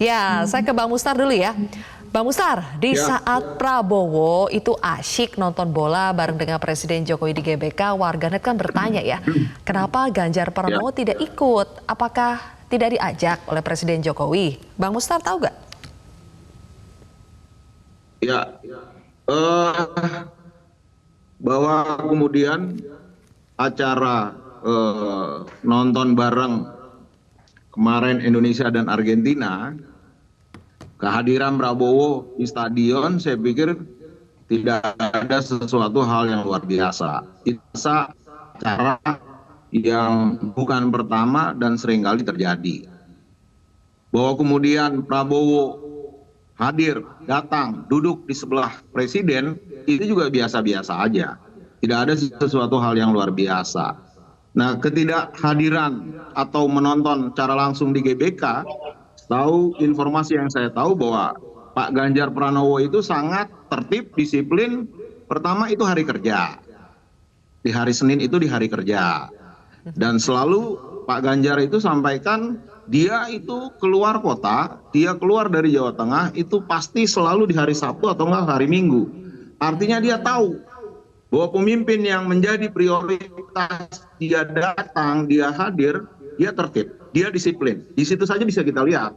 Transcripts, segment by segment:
Ya, saya ke Bang Mustar dulu ya. Bang Mustar, di Ya, saat Prabowo itu asyik nonton bola bareng dengan Presiden Jokowi di GBK, warganet kan bertanya ya, kenapa Ganjar ya, Pranowo tidak ikut? Apakah tidak diajak oleh Presiden Jokowi? Bang Mustar tahu nggak? ya. Eh, bahwa kemudian acara nonton bareng kemarin Indonesia dan Argentina, kehadiran Prabowo di stadion, saya pikir tidak ada sesuatu hal yang luar biasa. Itu acara yang bukan pertama dan seringkali terjadi. Bahwa kemudian Prabowo hadir, datang, duduk di sebelah presiden, itu juga biasa-biasa aja. Tidak ada sesuatu hal yang luar biasa. Nah, ketidakhadiran atau menonton secara langsung di GBK, tahu informasi yang saya tahu bahwa Pak Ganjar Pranowo itu sangat tertib, disiplin. Pertama itu hari kerja. Di hari Senin itu di hari kerja. Dan selalu Pak Ganjar itu sampaikan dia itu keluar kota, dia keluar dari Jawa Tengah itu pasti selalu di hari Sabtu atau enggak hari Minggu. Artinya dia tahu bahwa pemimpin yang menjadi prioritas dia datang, dia hadir, dia tertib, dia disiplin. Di situ saja bisa kita lihat.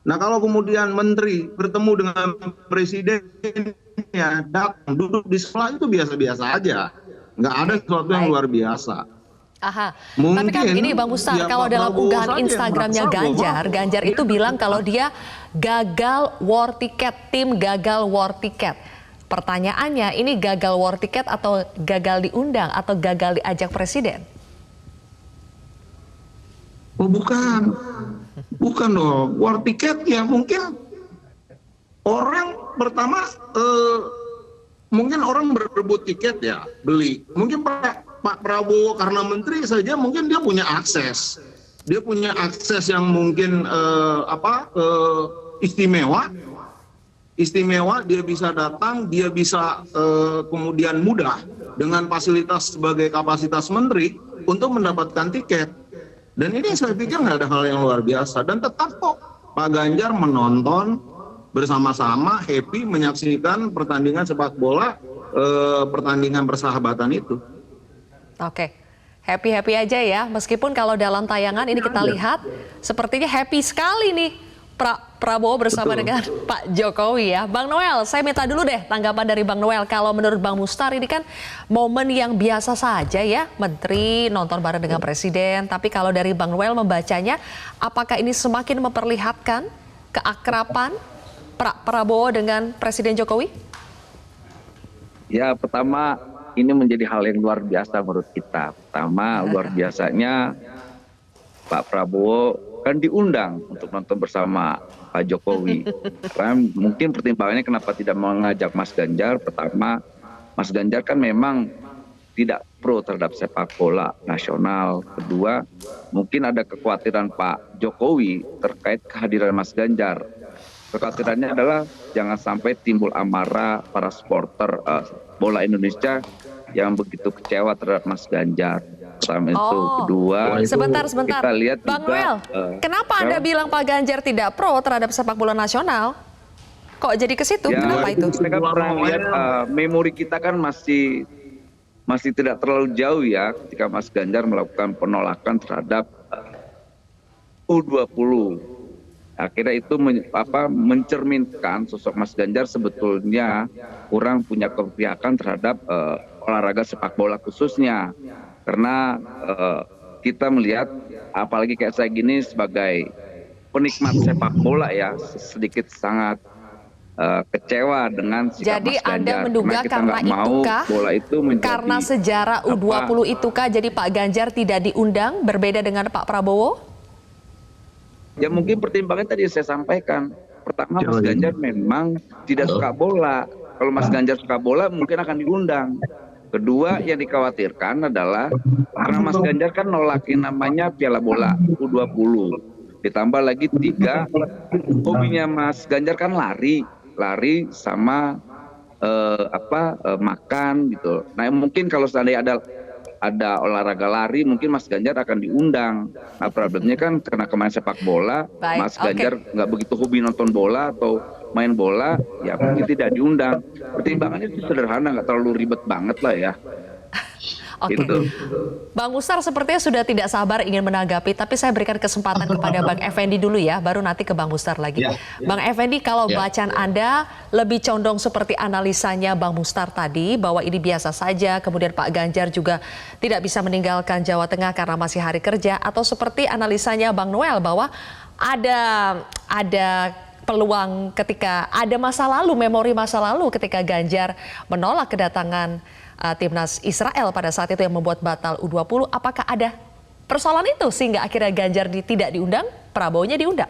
Nah, kalau kemudian menteri bertemu dengan presidennya, datang duduk di sebelah itu biasa-biasa aja. Nggak ada Oke, sesuatu yang baik. luar biasa. Aha, tapi kan begini Mungkin Bang Mustar, ya kalau Pak dalam Prabowo unggahan saja yang Instagramnya merasa bahwa Ganjar dia itu bilang kalau dia gagal war ticket, tim gagal war ticket. Pertanyaannya, ini gagal war ticket atau gagal diundang atau gagal diajak presiden? oh bukan, bukan dong. War tiket ya mungkin orang pertama mungkin orang berebut tiket ya beli. Mungkin Pak Prabowo karena menteri saja mungkin dia punya akses. Dia punya akses yang mungkin istimewa. Istimewa, dia bisa datang, dia bisa kemudian mudah dengan fasilitas sebagai kapasitas menteri untuk mendapatkan tiket. Dan ini saya pikir nggak ada hal yang luar biasa. Dan tetap kok Pak Ganjar menonton bersama-sama happy menyaksikan pertandingan sepak bola, pertandingan persahabatan itu. Oke, happy-happy aja ya. Meskipun kalau dalam tayangan ini kita lihat sepertinya happy sekali nih Prabowo bersama Betul. dengan Pak Jokowi ya. Bang Noel, saya minta dulu deh tanggapan dari Bang Noel. Kalau menurut Bang Mustar ini kan momen yang biasa saja ya. Menteri nonton bareng dengan Presiden. Tapi kalau dari Bang Noel membacanya, apakah ini semakin memperlihatkan keakraban Prabowo dengan Presiden Jokowi? Ya, pertama ini menjadi hal yang luar biasa menurut kita. Pertama, luar biasanya Pak Prabowo kan diundang untuk nonton bersama Pak Jokowi. Karena mungkin pertimbangannya kenapa tidak mengajak Mas Ganjar. Pertama, Mas Ganjar kan memang tidak pro terhadap sepak bola nasional. Kedua, mungkin ada kekhawatiran Pak Jokowi terkait kehadiran Mas Ganjar. Kekhawatirannya adalah jangan sampai timbul amarah para supporter bola Indonesia yang begitu kecewa terhadap Mas Ganjar. Pertama itu, kedua, sebentar. kita lihat Bang juga, Noel, kenapa Anda bilang Pak Ganjar tidak pro terhadap sepak bola nasional? Kok jadi ke situ? ya, Kenapa itu? kita kan pernah lihat memori kita kan masih tidak terlalu jauh ya ketika Mas Ganjar melakukan penolakan terhadap U20. Akhirnya itu mencerminkan sosok Mas Ganjar sebetulnya kurang punya keberpihakan terhadap olahraga sepak bola khususnya. Karena kita melihat apalagi kayak saya gini sebagai penikmat sepak bola ya sedikit sangat kecewa dengan sikap Jadi Mas Ganjar. Anda menduga karena itukah, bola itu menjadi karena sejarah U20 itukah jadi Pak Ganjar tidak diundang berbeda dengan Pak Prabowo? Ya mungkin pertimbangan tadi saya sampaikan. Pertama Mas Ganjar memang tidak suka bola. Kalau Mas Ganjar suka bola mungkin akan diundang. Kedua yang dikhawatirkan adalah karena Mas Ganjar kan nolakin namanya Piala Bola U20. Ditambah lagi 3, hobinya Mas Ganjar kan lari sama makan gitu. Nah mungkin kalau seandainya ada ada olahraga lari, mungkin Mas Ganjar akan diundang. Nah, problemnya kan karena kemarin sepak bola, Baik, Mas Ganjar nggak begitu hobi nonton bola atau main bola, ya mungkin tidak diundang. Pertimbangannya itu sederhana, nggak terlalu ribet banget lah ya. Oke. Gitu. Bang Mustar sepertinya sudah tidak sabar ingin menanggapi, tapi saya berikan kesempatan kepada Bang Effendi dulu ya, baru nanti ke Bang Mustar lagi. Ya. Bang Effendi, kalau Ya. bacaan Anda lebih condong seperti analisanya Bang Mustar tadi, bahwa ini biasa saja, kemudian Pak Ganjar juga tidak bisa meninggalkan Jawa Tengah karena masih hari kerja, atau seperti analisanya Bang Noel bahwa ada peluang ketika ada masa lalu, memori masa lalu ketika Ganjar menolak kedatangan timnas Israel pada saat itu yang membuat batal U20. Apakah ada persoalan itu sehingga akhirnya Ganjar tidak diundang, Prabowo-nya diundang?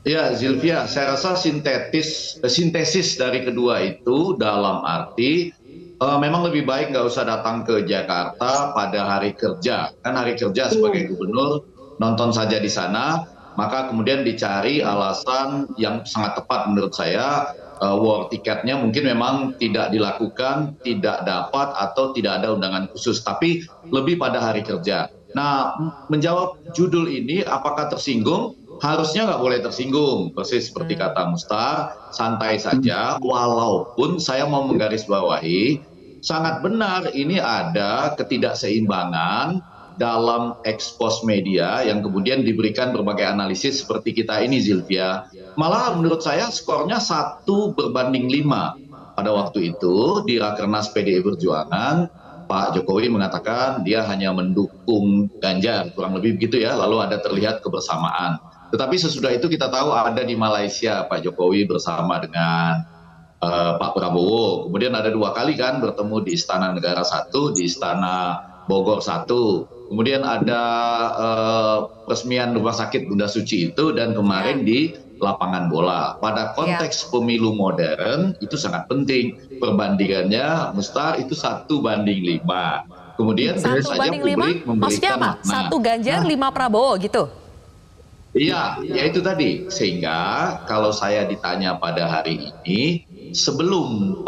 Ya, Zilvia, saya rasa sintesis dari kedua itu dalam arti memang lebih baik nggak usah datang ke Jakarta pada hari kerja. Kan hari kerja sebagai gubernur nonton saja di sana, maka kemudian dicari alasan yang sangat tepat menurut saya. War tiketnya mungkin memang tidak dilakukan, tidak dapat atau tidak ada undangan khusus, tapi lebih pada hari kerja. Nah, menjawab judul ini apakah tersinggung? Harusnya nggak boleh tersinggung, persis seperti kata Mustar, santai saja, walaupun saya mau menggarisbawahi, sangat benar ini ada ketidakseimbangan dalam ekspos media yang kemudian diberikan berbagai analisis seperti kita ini, Zilvia. Malah menurut saya skornya 1/5 pada waktu itu di Rakernas PDI Perjuangan. Pak Jokowi mengatakan dia hanya mendukung Ganjar, kurang lebih begitu ya, lalu ada terlihat kebersamaan. Tetapi sesudah itu kita tahu ada di Malaysia Pak Jokowi bersama dengan Pak Prabowo. Kemudian ada 2 kali kan bertemu di Istana Negara 1, di Istana Bogor 1. Kemudian ada peresmian rumah sakit Bunda Suci itu, dan kemarin di lapangan bola. Pada konteks pemilu modern itu sangat penting. Perbandingannya Mustar itu 1/5. Kemudian tentu saja 1/5? publik Maksudnya memberikan apa? makna. 1 Ganjar, 5 Prabowo gitu? Iya, ya itu tadi. Sehingga kalau saya ditanya pada hari ini, sebelum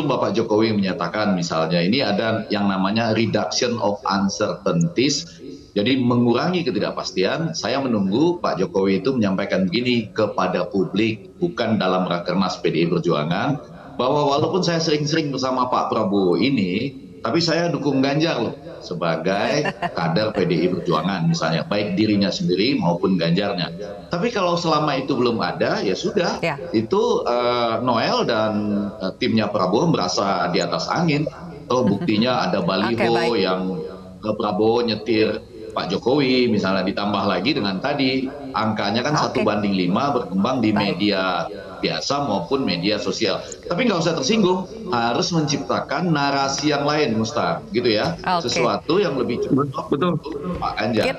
Bapak Jokowi menyatakan misalnya ini ada yang namanya reduction of uncertainties, jadi mengurangi ketidakpastian, saya menunggu Pak Jokowi itu menyampaikan begini kepada publik, bukan dalam Rakernas PDI Perjuangan, bahwa walaupun saya sering-sering bersama Pak Prabowo ini, tapi saya dukung Ganjar loh sebagai kader PDI Perjuangan misalnya, baik dirinya sendiri maupun Ganjarnya. Tapi kalau selama itu belum ada, ya sudah, itu Noel dan timnya Prabowo merasa di atas angin. Oh, buktinya ada baliho yang Prabowo nyetir Pak Jokowi misalnya, ditambah lagi dengan tadi angkanya kan 1/5 berkembang di media biasa maupun media sosial. Tapi nggak usah tersinggung, harus menciptakan narasi yang lain, Mustar, gitu ya, sesuatu yang lebih cepat untuk Pak Ganjar.